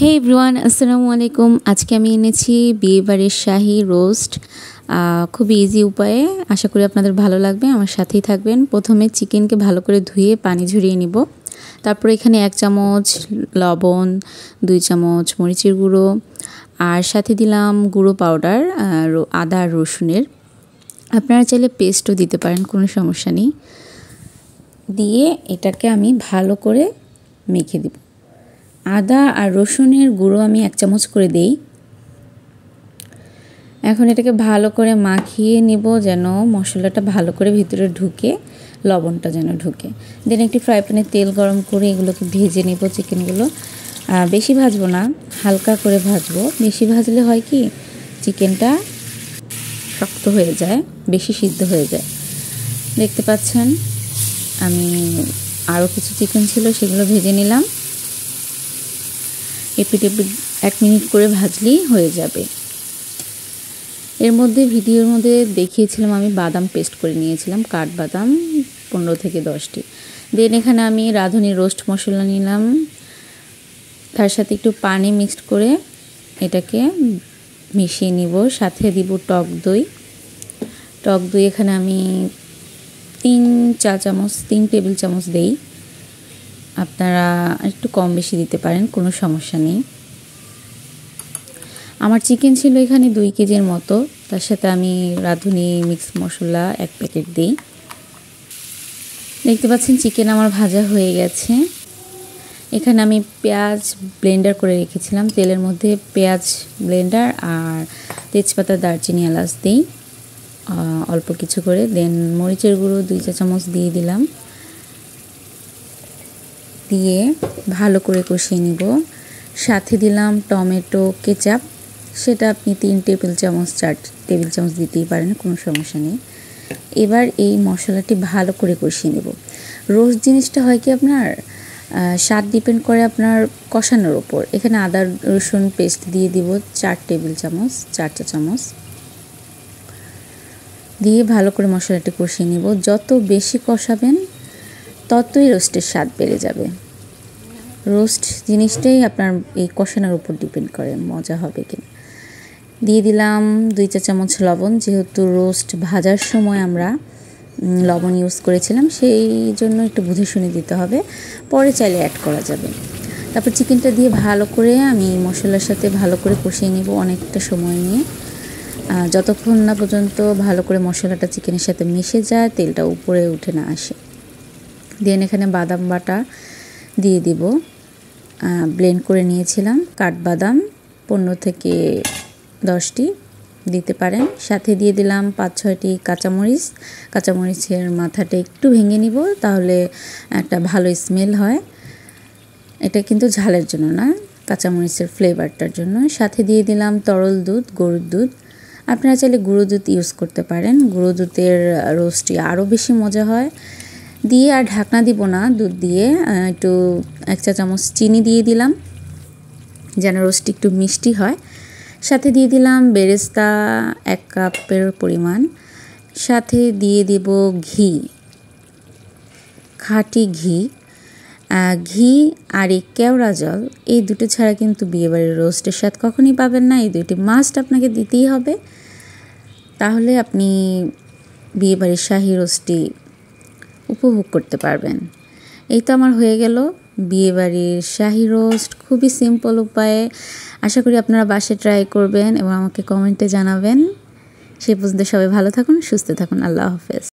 হে everyone, আসসালামু আলাইকুম। আজকে আমি এনেছি বিয়েবাড়ির শাহি রোস্ট, খুবই ইজি উপায়ে। আশা করি আপনাদের ভালো লাগবে, আমার সাথেই থাকবেন। প্রথমে চিকেনকে ভালো করে ধুয়ে পানি ঝরিয়ে নিব। তারপর এখানে 1 চামচ লবণ, 2 চামচ মরিচের গুঁড়ো, আর সাথে দিলাম গুঁড়ো পাউডার আদা আর রসুনের। আপনারা চাইলে পেস্টও দিতে পারেন, কোনো সমস্যা নেই। দিয়ে এটাকে আমি ভালো করে মেখে দিব। আদা আর রসুনের গুঁড়ো আমি 1 চামচ করে দেই। এখন এটাকে ভালো করে মাখিয়ে নিব, যেন মশলাটা ভালো করে ভিতরে ঢুকে, লবণটা যেন ঢুকে। দেন একটি ফ্রাই প্যানে তেল গরম করে এগুলোকে ভেজে নিব। চিকেনগুলো বেশি ভাজবো না, হালকা করে ভাজবো। বেশি ভাজলে হয় কি, চিকেনটা শক্ত হয়ে যায়, বেশি সিদ্ধ হয়ে যায়। দেখতে পাচ্ছেন আমি আরও কিছু চিকেন ছিল, সেগুলো ভেজে নিলাম। এপিট 1 মিনিট করে ভাজলেই হয়ে যাবে। এর মধ্যে ভিডিওর মধ্যে দেখিয়েছিলাম আমি বাদাম পেস্ট করে নিয়েছিলাম, কাঠবাদাম 15 থেকে 10টি। দেন এখানে আমি রাঁধুনি রোস্ট মশলা নিলাম, তার সাথে একটু পানি মিক্সড করে এটাকে মিশিয়ে নিব। সাথে দিব টক দই। টক দই এখানে আমি 3 টেবিল চামচ দেই। আপনারা একটু কম বেশি দিতে পারেন, কোনো সমস্যা নেই। আমার চিকেন ছিল এখানে 2 কেজির মতো, তার সাথে আমি রাঁধুনি মিক্স মশলা 1 প্যাকেট দিই। দেখতে পাচ্ছেন চিকেন আমার ভাজা হয়ে গেছে। এখানে আমি পেঁয়াজ ব্লেন্ডার করে রেখেছিলাম, তেলের মধ্যে পেঁয়াজ ব্লেন্ডার আর তেজপাতা, দারচিনি, এলাচ দিই অল্প কিছু করে। দেন মরিচের গুঁড়ো 2 চা চামচ দিয়ে দিলাম। দিয়ে ভালো করে কষিয়ে নিব। সাথে দিলাম টমেটো কেচাপ, সেটা আপনি 3 টেবিল চামচ 4 টেবিল চামচ দিতেই পারেন, কোনো সমস্যা নেই। এবার এই মশলাটি ভালো করে কষিয়ে নেব। রোস্ট জিনিসটা হয় কি, আপনার স্বাদ ডিপেন্ড করে আপনার কষানোর ওপর। এখানে আদা রসুন পেস্ট দিয়ে দিব 4 টেবিল চামচ, 4 চা চামচ দিয়ে ভালো করে মশলাটি কষিয়ে নিব। যত বেশি কষাবেন ততই রোস্টের স্বাদ বেড়ে যাবে। রোস্ট জিনিসটাই আপনার এই কষানোর উপর ডিপেন্ড করে মজা হবে কিনা। দিয়ে দিলাম 2 চা চামচ লবণ, যেহেতু রোস্ট ভাজার সময় আমরা লবণ ইউজ করেছিলাম, সেই জন্য একটু বুঝে শুনে দিতে হবে, পরে চাইলে অ্যাড করা যাবে। তারপর চিকেনটা দিয়ে ভালো করে আমি মশলার সাথে ভালো করে কষিয়ে নিব অনেকটা সময় নিয়ে, যতক্ষণ না পর্যন্ত ভালো করে মশলাটা চিকেনের সাথে মিশে যায়, তেলটা উপরে উঠে না আসে। দেন এখানে বাদাম বাটা দিয়ে দিব, ব্লেন্ড করে নিয়েছিলাম কাঠবাদাম 15 থেকে 10টি দিতে পারেন। সাথে দিয়ে দিলাম 5-6টি কাঁচামরিচ। কাঁচামরিচের মাথাটা একটু ভেঙে নিব, তাহলে একটা ভালো স্মেল হয়। এটা কিন্তু ঝালের জন্য না, কাঁচামরিচের ফ্লেভারটার জন্য। সাথে দিয়ে দিলাম তরল দুধ, গরুর দুধ। আপনারা চাইলে গুঁড়ো দুধ ইউজ করতে পারেন, গুঁড়ো দুধের রোস্টটি আরও বেশি মজা হয়। দিয়ে আর ঢাকনা দিব না, দুধ দিয়ে একটু 1 চা চামচ চিনি দিয়ে দিলাম, যেন রোস্টটি একটু মিষ্টি হয়। সাথে দিয়ে দিলাম বেরেস্তা 1 কাপের পরিমাণ। সাথে দিয়ে দেব ঘি, খাঁটি ঘি। ঘি আর এই কেওড়া জল, এই দুটো ছাড়া কিন্তু বিয়েবাড়ির রোস্টের স্বাদ কখনই পাবেন না। এই দুইটি মাস্ট আপনাকে দিতেই হবে, তাহলে আপনি বিয়েবাড়ির শাহি রোস্টটি উপভোগ করতে পারবেন। এই তো আমার হয়ে গেল বিয়েবাড়ির শাহি রোস্ট, খুবই সিম্পল উপায়ে। আশা করি আপনারা বাসায় ট্রাই করবেন এবং আমাকে কমেন্টে জানাবেন। সেই পর্যন্ত সবাই ভালো থাকুন, সুস্থ থাকুন। আল্লাহ হাফেজ।